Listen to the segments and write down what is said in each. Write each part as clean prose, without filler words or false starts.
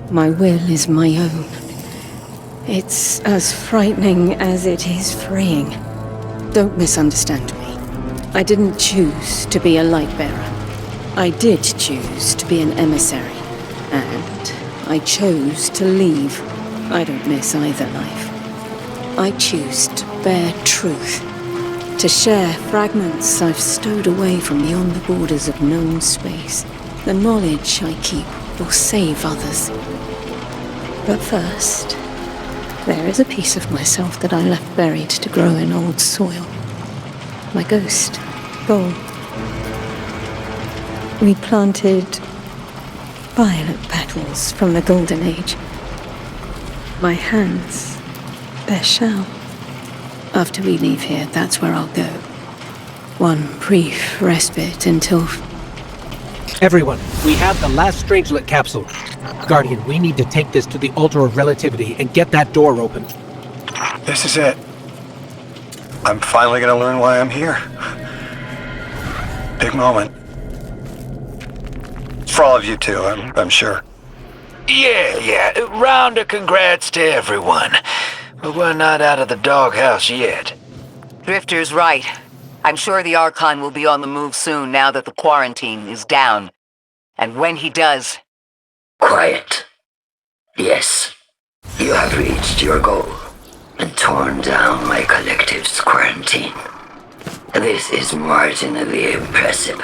My will is my own. It's as frightening as it is freeing. Don't misunderstand me. I didn't choose to be a light bearer. I did choose to be an emissary. And I chose to leave. I don't miss either life. I choose to bear truth. To share fragments I've stowed away from beyond the borders of known space. The knowledge I keep will save others. But first, there is a piece of myself that I left buried to grow in old soil. My ghost, Gold. We planted violet petals from the Golden Age. My hands bear shell. After we leave here, that's where I'll go. One brief respite until... Everyone, we have the last Strangelet capsule. Guardian, we need to take this to the Altar of Relativity and get that door open. This is it. I'm finally gonna learn why I'm here. Big moment. For all of you too, I'm sure. Yeah. Round of congrats to everyone. But we're not out of the doghouse yet. Drifter's right. I'm sure the Archon will be on the move soon now that the quarantine is down. And when he does... Quiet. Yes, you have reached your goal and torn down my collective's quarantine. This is marginally impressive,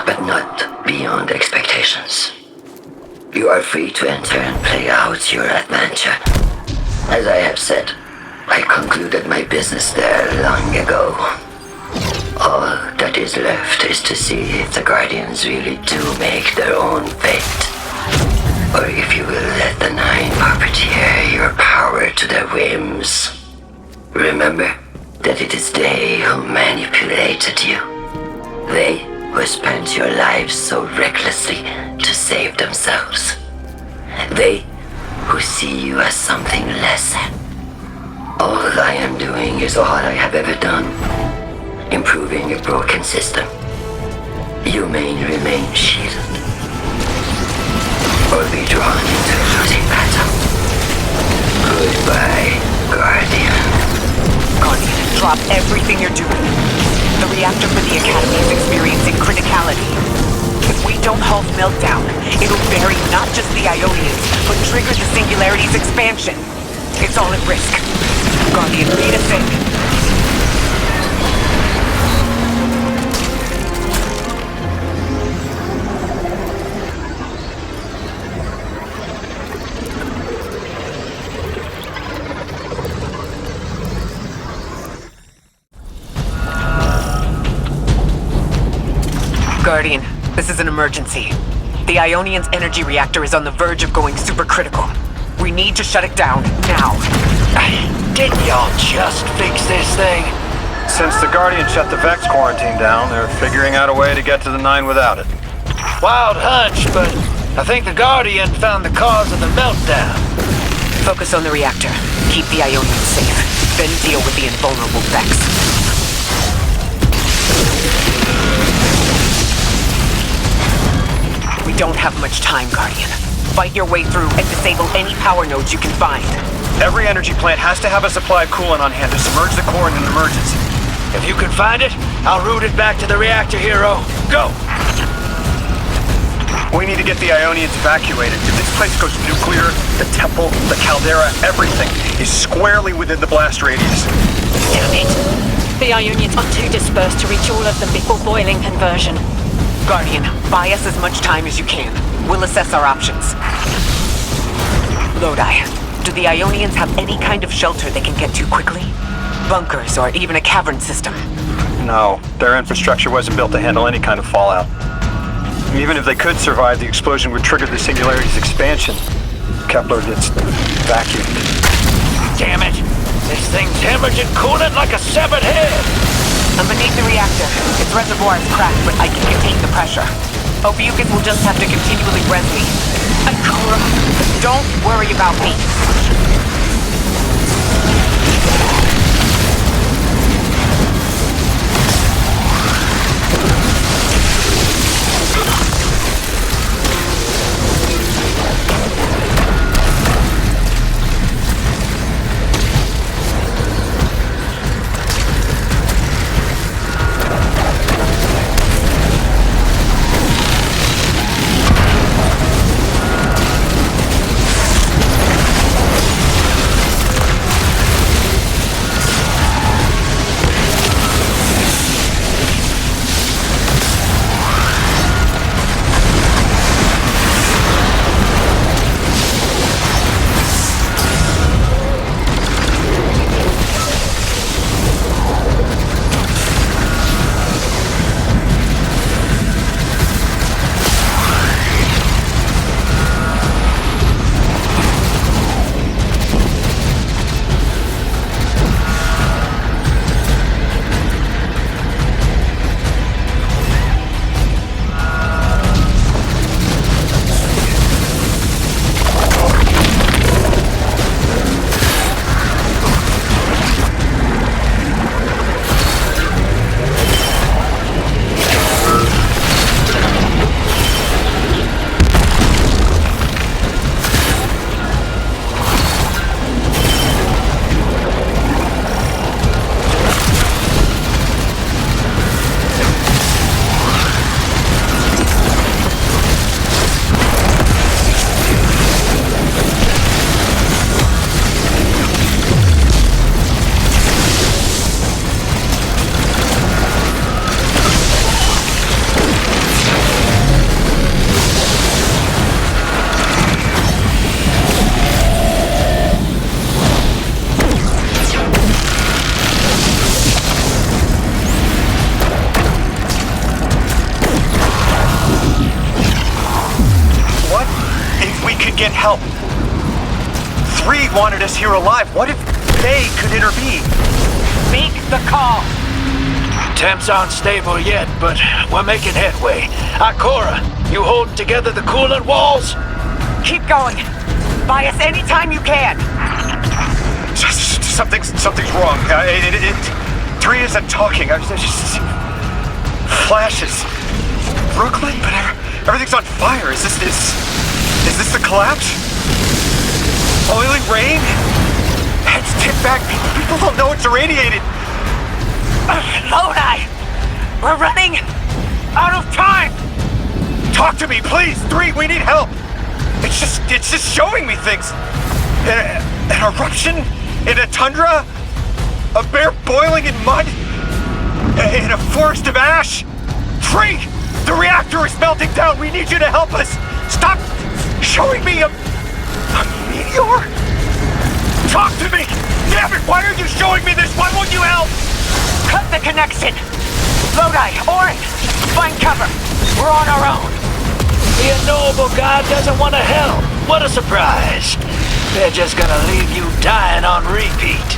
but not beyond expectations. You are free to enter and play out your adventure. As I have said, I concluded my business there long ago. All that is left is to see if the Guardians really do make their own fate. Or if you will let the Nine puppeteer your power to their whims. Remember that it is they who manipulated you. They who spent your lives so recklessly to save themselves. They who see you as something less. All I am doing is all I have ever done. Improving a broken system. You may remain shielded. Or be drawn into a losing battle. Goodbye, Guardian. Guardian, drop everything you're doing. The reactor for the Academy is experiencing criticality. If we don't halt Meltdown, it'll bury not just the Ionians, but trigger the Singularity's expansion. It's all at risk. Guardian, lead us in. Guardian, this is an emergency. The Ionian's energy reactor is on the verge of going supercritical. We need to shut it down, now. Didn't y'all just fix this thing? Since the Guardian shut the Vex quarantine down, they're figuring out a way to get to the Nine without it. Wild hunch, but I think the Guardian found the cause of the meltdown. Focus on the reactor. Keep the Ionians safe. Then deal with the invulnerable Vex. We don't have much time, Guardian. Fight your way through and disable any power nodes you can find. Every energy plant has to have a supply of coolant on hand to submerge the core in an emergency. If you can find it, I'll route it back to the reactor, hero. Go! We need to get the Ionians evacuated. If this place goes nuclear, the temple, the caldera, everything is squarely within the blast radius. Damn it! The Ionians are too dispersed to reach all of them before boiling conversion. Guardian, buy us as much time as you can. We'll assess our options. Lodi, do the Ionians have any kind of shelter they can get to quickly? Bunkers or even a cavern system? No, their infrastructure wasn't built to handle any kind of fallout. Even if they could survive, the explosion would trigger the Singularity's expansion. Kepler gets vacuumed. Damn it! This thing's hemorrhaging coolant like a severed head! I'm beneath the reactor. Its reservoir is cracked, but I can contain the pressure. Ophiuchus will just have to continually res me. Ikora, don't worry about me. get help. 3 wanted us here alive. What if they could intervene? Make the call. Temps aren't stable yet, but we're making headway. Ikora, you holding together the coolant walls? Keep going. Buy us anytime you can. Something's wrong. 3 isn't talking. I just flashes. Brooklyn, but everything's on fire. Is this the collapse? Oily rain? Heads tipped back. People don't know it's irradiated. Lodi! We're running out of time! Talk to me, please! 3, we need help! It's just showing me things. An eruption in a tundra? A bear boiling in mud? In a forest of ash? 3! The reactor is melting down! We need you to help us! Stop showing me a meteor? Talk to me! Damn it! Why are you showing me this? Why won't you help? Cut the connection! Lodi, Orin, find cover. We're on our own. The unknowable god doesn't want to help. What a surprise. They're just gonna leave you dying on repeat.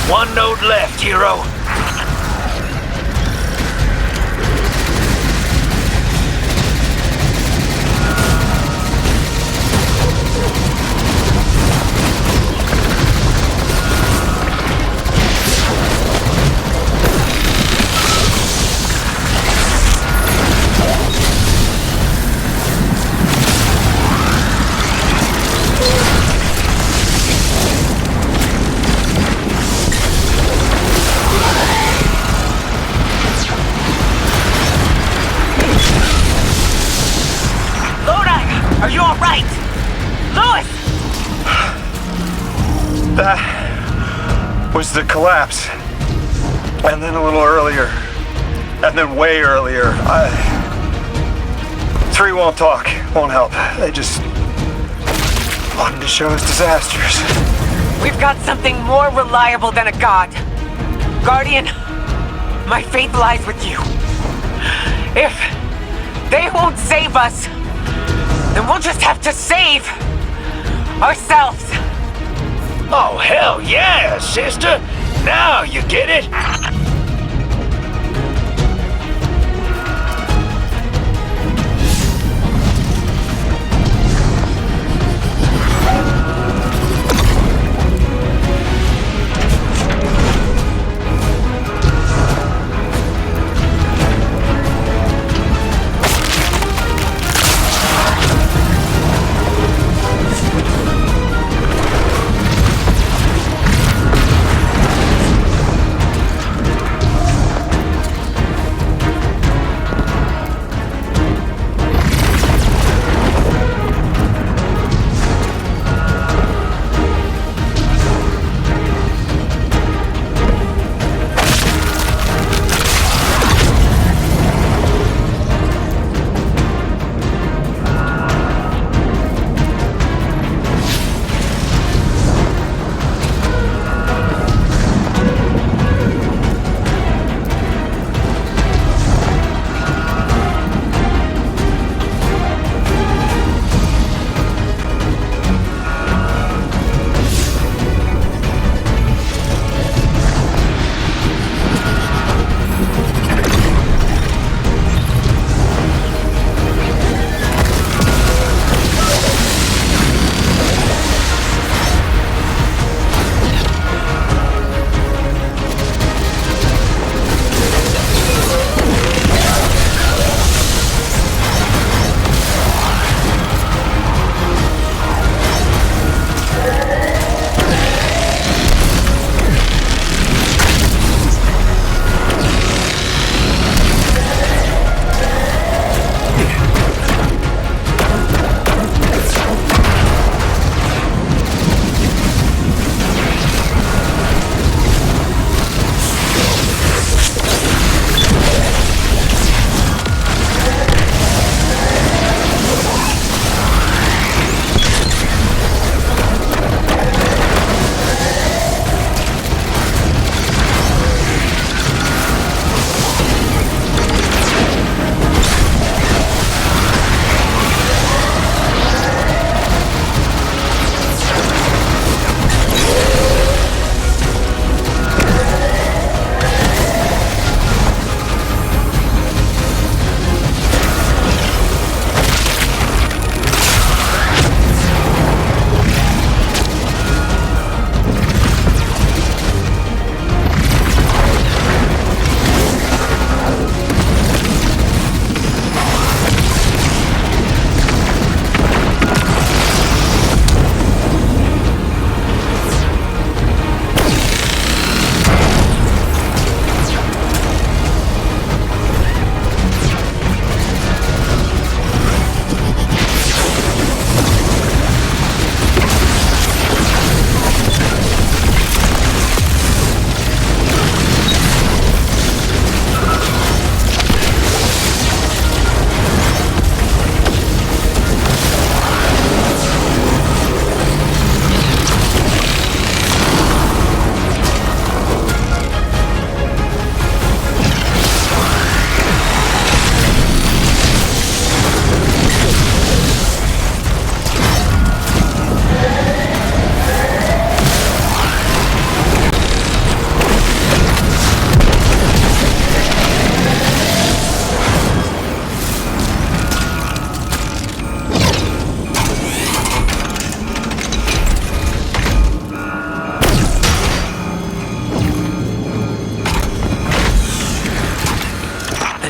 One node left, hero. Are you all right? Louis! That was the collapse. And then a little earlier. And then way earlier. 3 won't talk, won't help. They just wanted to show us disasters. We've got something more reliable than a god. Guardian, my faith lies with you. If they won't save us, then we'll just have to save ourselves. Oh, hell yeah, sister! Now you get it?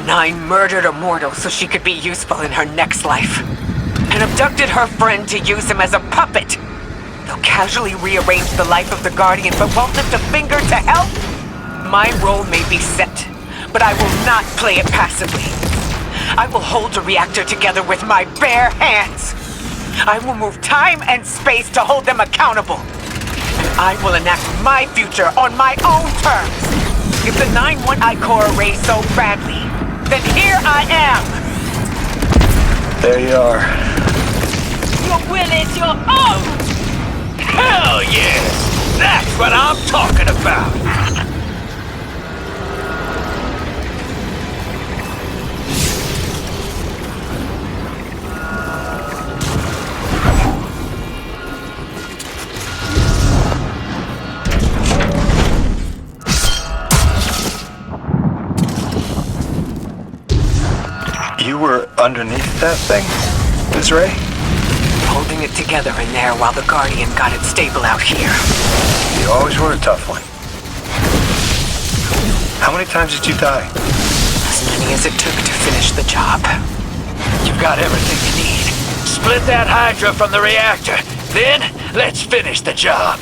Nine murdered a mortal so she could be useful in her next life, and abducted her friend to use him as a puppet. They'll casually rearrange the life of the Guardian but won't lift a finger to help? My role may be set, but I will not play it passively. I will hold the reactor together with my bare hands. I will move time and space to hold them accountable. And I will enact my future on my own terms. If the 9-1 I core array so badly, then here I am! There you are. Your will is your own! Hell yes! That's what I'm talking about! underneath that thing, Ms. Ray? Holding it together in there while the Guardian got it stable out here. You always were a tough one. How many times did you die? As many as it took to finish the job. You've got everything you need. Split that Hydra from the reactor. Then, let's finish the job.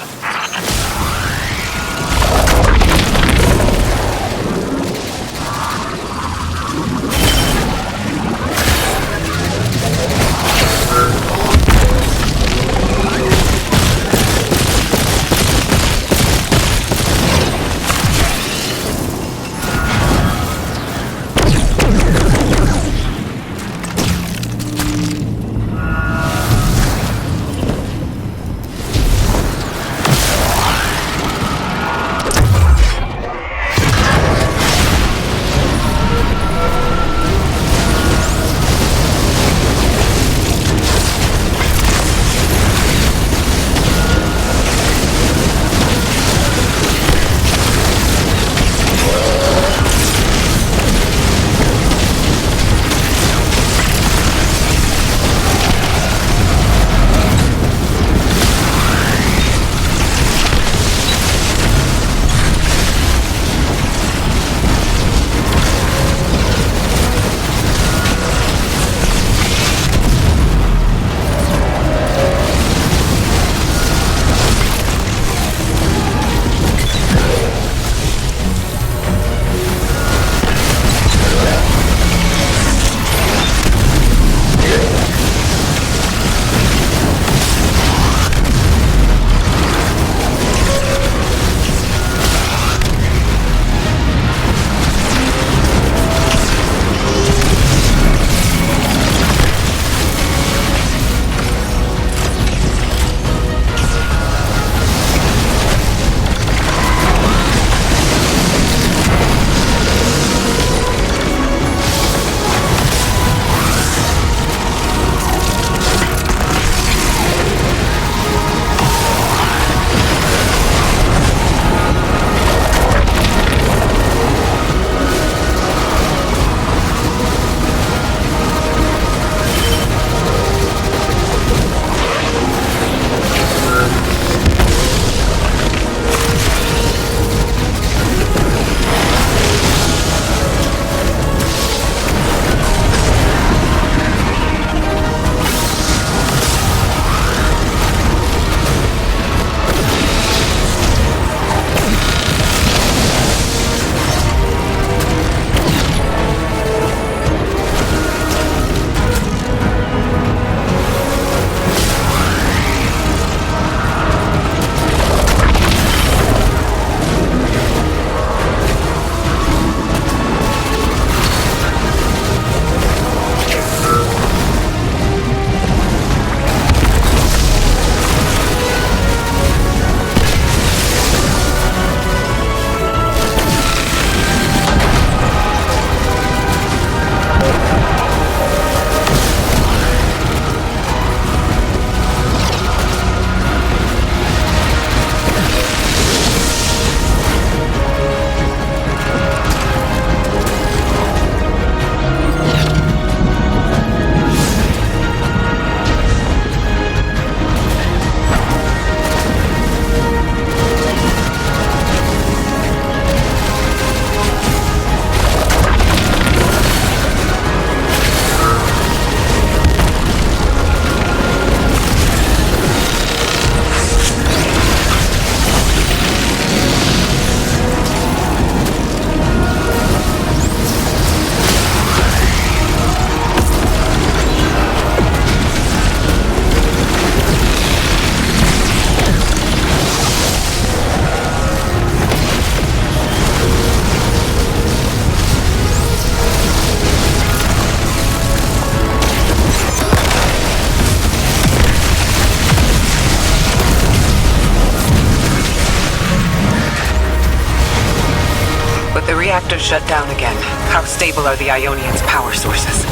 reactor shut down again, how stable are the Ionians' power sources?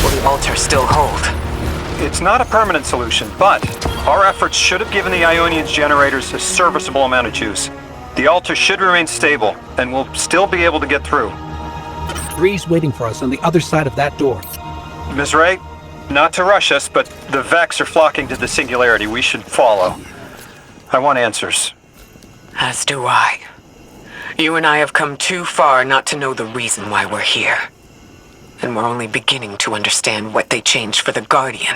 Will the altar still hold? It's not a permanent solution, but our efforts should have given the Ionians generators a serviceable amount of juice. The altar should remain stable, and we'll still be able to get through. 3's waiting for us on the other side of that door. Ms. Ray, not to rush us, but the Vex are flocking to the Singularity. We should follow. I want answers. As do I. You and I have come too far not to know the reason why we're here. And we're only beginning to understand what they changed for the Guardian.